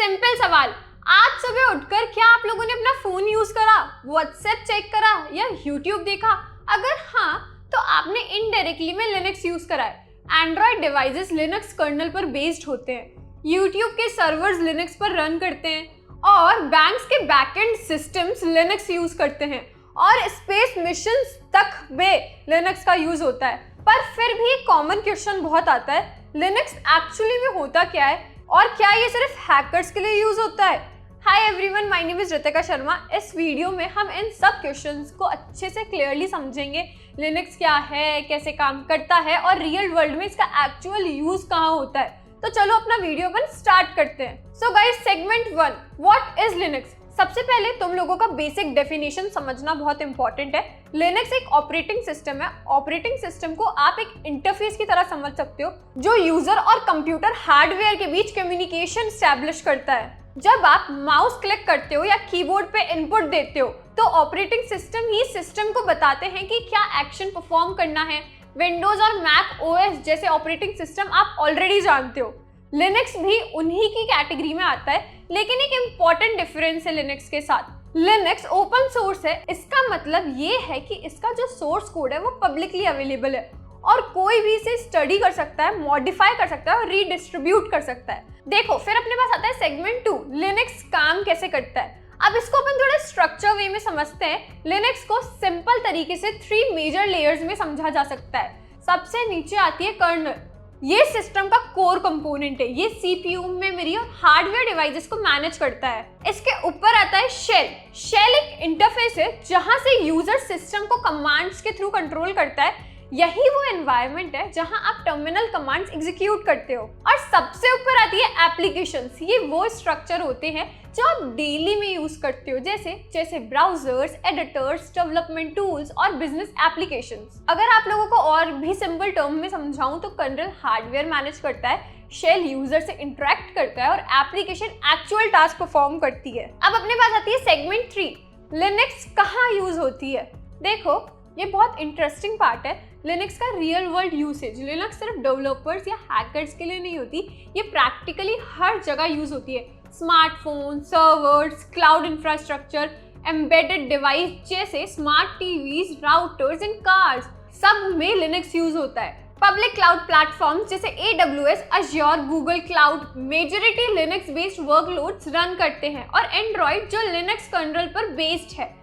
Simple सवाल, आज सुबह उठकर क्या आप लोगों ने अपना फोन यूज करा, व्हाट्सएप चेक करा या यूट्यूब देखा? अगर हाँ, तो आपने इनडायरेक्टली में लिनक्स यूज करा है। एंड्रॉइड डिवाइसेस लिनक्स कर्नल पर बेस्ड होते हैं, यूट्यूब के सर्वर्स लिनक्स पर रन करते हैं और बैंक्स के बैकएंड सिस्टम्स लिनक्स यूज करते हैं और स्पेस मिशंस तक में लिनक्स का यूज होता है। पर फिर भी एक कॉमन क्वेश्चन बहुत आता है, लिनक्स एक्चुअली में होता क्या है और क्या ये सिर्फ हैकर्स के लिए यूज होता है? Hi everyone, my name is Ritika Sharma. इस वीडियो में हम इन सब क्वेश्चंस को अच्छे से क्लियरली समझेंगे। लिनक्स क्या है, कैसे काम करता है और रियल वर्ल्ड में इसका एक्चुअल यूज कहाँ होता है। तो चलो अपना वीडियो अपन स्टार्ट करते हैं। So guys, segment 1, what is Linux? सबसे पहले तुम लोगों का बेसिक डेफिनेशन समझना बहुत इंपॉर्टेंट है। लिनक्स एक ऑपरेटिंग सिस्टम है। ऑपरेटिंग सिस्टम को आप एक इंटरफेस की तरह समझ सकते हो जो यूजर और कंप्यूटर हार्डवेयर के बीच कम्युनिकेशन एस्टैब्लिश करता है। जब आप माउस क्लिक करते हो या कीबोर्ड पे इनपुट देते हो तो ऑपरेटिंग सिस्टम ही सिस्टम को बताते हैं कि क्या एक्शन परफॉर्म करना है। विंडोज और मैक ओएस जैसे ऑपरेटिंग सिस्टम आप ऑलरेडी जानते हो। लिनक्स भी उन्हीं की कैटेगरी में आता है, लेकिन एक इम्पॉर्टेंट डिफरेंस है लिनक्स के साथ। लिनक्स ओपन सोर्स है। इसका मतलब ये है कि इसका जो सोर्स कोड है वो पब्लिकली अवेलेबल है और कोई भी इसे स्टडी कर सकता है, मॉडिफाई कर सकता है और रीडिस्ट्रीब्यूट कर सकता है। देखो, फिर अपने पास आता है सेगमेंट 2, लिनक्स काम कैसे करता है। अब इसको अपन थोड़ा स्ट्रक्चर वे में समझते हैं। लिनक्स को सिंपल तरीके से 3 मेजर लेयर्स में समझा जा सकता है। सबसे नीचे आती है कर्नल। ये सिस्टम का कोर कंपोनेंट है। ये सीपीयू, मेमोरी और हार्डवेयर डिवाइसेस को मैनेज करता है। इसके ऊपर आता है शेल। शेल एक इंटरफेस है जहां से यूजर सिस्टम को कमांड्स के थ्रू कंट्रोल करता है। यही वो एनवायरनमेंट है जहां आप टर्मिनल कमांड्स एग्जीक्यूट करते हो। और सबसे ऊपर आती है एप्लीकेशंस। ये वो स्ट्रक्चर होते हैं जो आप डेली में यूज करते हो, जैसे ब्राउजर्स, एडिटर्स, डेवलपमेंट टूल्स और बिजनेस एप्लीकेशंस। अगर आप लोगों को और भी सिंपल टर्म में समझाऊं तो कर्नल हार्डवेयर मैनेज करता है, शेल यूजर से इंटरेक्ट करता है और एप्लीकेशन एक्चुअल टास्क परफॉर्म करती है। अब अपने पास आती है सेगमेंट 3, लिनक्स कहाँ यूज होती है। देखो, ये बहुत इंटरेस्टिंग पार्ट है। लिनक्स का रियल वर्ल्ड यूसेज। लिनक्स सिर्फ डेवलपर्स या हैकर्स के लिए नहीं होती, ये प्रैक्टिकली हर जगह यूज होती है। Smartphone, servers, cloud infrastructure, embedded device जैसे smart TVs, routers and cars, सब में लिनक्स यूज होता है। पब्लिक क्लाउड प्लेटफॉर्म्स जैसे AWS, Azure, Google cloud majority Linux based workloads run करते हैं और एंड्रॉइड जो लिनक्स कर्नल पर बेस्ड है,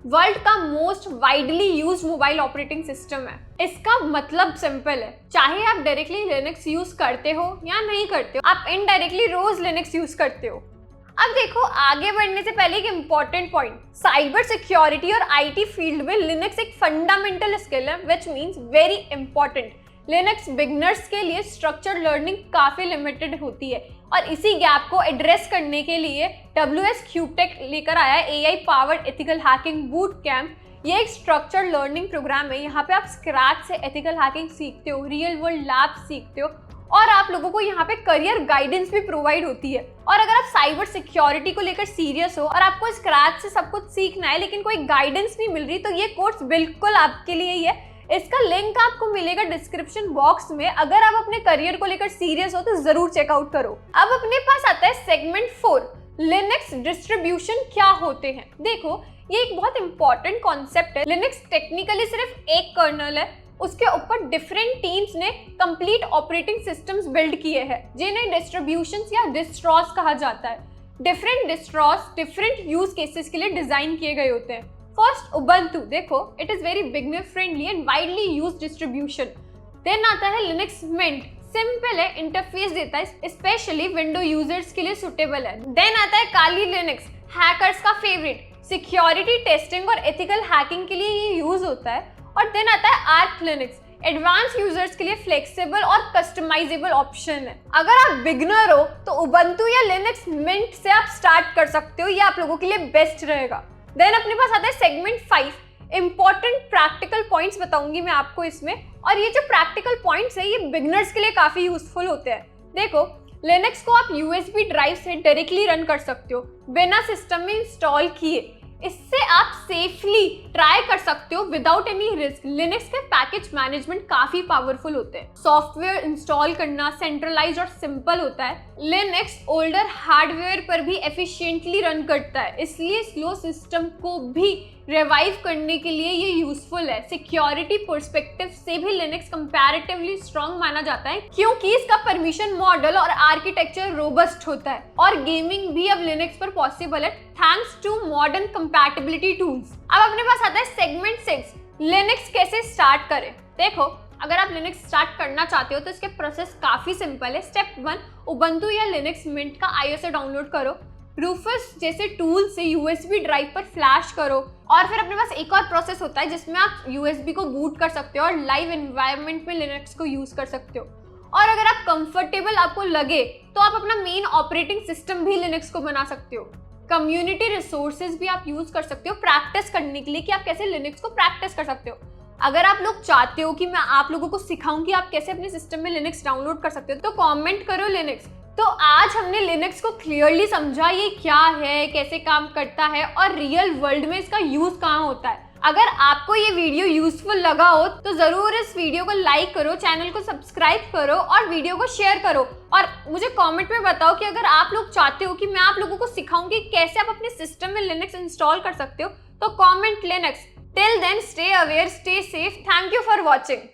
वर्ल्ड का most widely used mobile operating system है। इसका मतलब सिंपल है, चाहे आप डायरेक्टली लिनक्स यूज करते हो या नहीं करते हो, आप इनडायरेक्टली रोज लिनक्स यूज करते हो। अब देखो, आगे बढ़ने से पहले एक इंपॉर्टेंट पॉइंट, साइबर सिक्योरिटी और IT फील्ड में लिनक्स एक फंडामेंटल स्किल है, which means very important. Linux beginners के लिए स्ट्रक्चर्ड लर्निंग काफी लिमिटेड होती है और इसी गैप को एड्रेस करने के लिए WS क्यूबटेक लेकर आया है AI powered ethical hacking boot camp. ये एक स्ट्रक्चर्ड लर्निंग प्रोग्राम है। यहाँ पे आप स्क्रैच से एथिकल हैकिंग सीखते हो, रियल वर्ल्ड लैब्स सीखते हो और आप लोगों को यहाँ पे करियर गाइडेंस भी प्रोवाइड होती है। और अगर आप साइबर सिक्योरिटी को लेकर सीरियस हो और आपको स्क्रैच से सब कुछ सीखना है लेकिन कोई गाइडेंस नहीं मिल रही, तो ये कोर्स बिल्कुल आपके लिए ही है। इसका लिंक आपको मिलेगा डिस्क्रिप्शन बॉक्स में। अगर आप अपने करियर को लेकर सीरियस हो तो जरूर चेकआउट करो। अब अपने पास आता है सेगमेंट 4, लिनक्स डिस्ट्रीब्यूशन क्या होते हैं। देखो, ये एक बहुत इंपॉर्टेंट कॉन्सेप्ट है। लिनक्स टेक्निकली सिर्फ एक कर्नल है, उसके ऊपर डिफरेंट टीम्स ने कंप्लीट ऑपरेटिंग सिस्टम्स बिल्ड किए हैं जिन्हें डिस्ट्रीब्यूशंस या डिस्ट्रॉस कहा जाता है। Different distros different use cases के लिए डिजाइन किए गए होते हैं। First, Ubuntu. देखो, it is very beginner friendly and widely used distribution. Then आता है लिनक्स मिंट, सिंपल है, इंटरफेस देता है, स्पेशली विंडो यूजर्स के लिए सुटेबल है। देन आता है काली लिनक्स, हैकर्स का फेवरेट, सिक्योरिटी टेस्टिंग और एथिकल हैकिंग के लिए ये यूज होता है। और देन आता है आर्क लिनक्स, एडवांस यूजर्स के लिए फ्लेक्सिबल और कस्टमाइजेबल ऑप्शन है। अगर आप बिगिनर हो तो उबंटू या लिनक्स मिंट से आप स्टार्ट कर सकते हो, ये आप लोगों के लिए बेस्ट रहेगा। देन अपने पास आता है सेगमेंट 5, इंपॉर्टेंट प्रैक्टिकल पॉइंट्स बताऊंगी मैं आपको इसमें। और ये जो प्रैक्टिकल पॉइंट्स है ये बिगिनर्स के लिए काफी यूजफुल होते हैं। देखो, लिनक्स को आप USB ड्राइव से डायरेक्टली रन कर सकते हो बिना सिस्टम में इंस्टॉल किए। इससे आप सेफली ट्राई कर सकते हो विदाउट एनी रिस्क। लिनक्स के पैकेज मैनेजमेंट काफी पावरफुल होते हैं, सॉफ्टवेयर इंस्टॉल करना सेंट्रलाइज और सिंपल होता है। लिनक्स ओल्डर हार्डवेयर पर भी एफिशिएंटली रन करता है, इसलिए स्लो सिस्टम को भी रिवाइव करने के लिए ये यूजफुल है। सिक्योरिटी पर्सपेक्टिव से भी लिनक्स कंपैरेटिवली स्ट्रांग माना जाता है क्योंकि इसका परमिशन मॉडल और आर्किटेक्चर रोबस्ट होता है, और गेमिंग भी अब लिनक्स पर पॉसिबल है thanks to modern compatibility tools. अब अपने पास आता है सेगमेंट 6, लिनक्स कैसे स्टार्ट करें। देखो, अगर आप लिनक्स स्टार्ट करना चाहते हो तो इसके प्रोसेस काफी सिंपल है। स्टेप 1, उबंटू या लिनक्स मिंट का आईओएस डाउनलोड करो, रूफस जैसे टूल से यूएसबी ड्राइव पर फ्लैश करो, और फिर अपने पास एक और प्रोसेस होता है जिसमें आप यूएसबी को बूट कर सकते हो और लाइव एनवायरनमेंट में लिनक्स को यूज कर सकते हो। और अगर आप कंफर्टेबल आपको लगे तो आप अपना मेन ऑपरेटिंग सिस्टम भी लिनक्स को बना सकते हो। कम्युनिटी रिसोर्सेज भी आप यूज कर सकते हो प्रैक्टिस करने के लिए कि आप कैसे लिनक्स को प्रैक्टिस कर सकते हो। अगर आप लोग चाहते हो कि मैं आप लोगों को सिखाऊं कि आप कैसे अपने सिस्टम में लिनक्स डाउनलोड कर सकते हो तो कमेंट करो लिनक्स। तो आज हमने लिनक्स को क्लियरली समझा, ये क्या है, कैसे काम करता है और रियल वर्ल्ड में इसका यूज कहाँ होता है। अगर आपको ये वीडियो यूजफुल लगा हो तो जरूर इस वीडियो को लाइक करो, चैनल को सब्सक्राइब करो और वीडियो को शेयर करो, और मुझे कमेंट में बताओ कि अगर आप लोग चाहते हो कि मैं आप लोगों को सिखाऊं कि कैसे आप अपने सिस्टम में लिनक्स इंस्टॉल कर सकते हो तो comment Linux. Till then stay aware, stay safe, thank you for watching.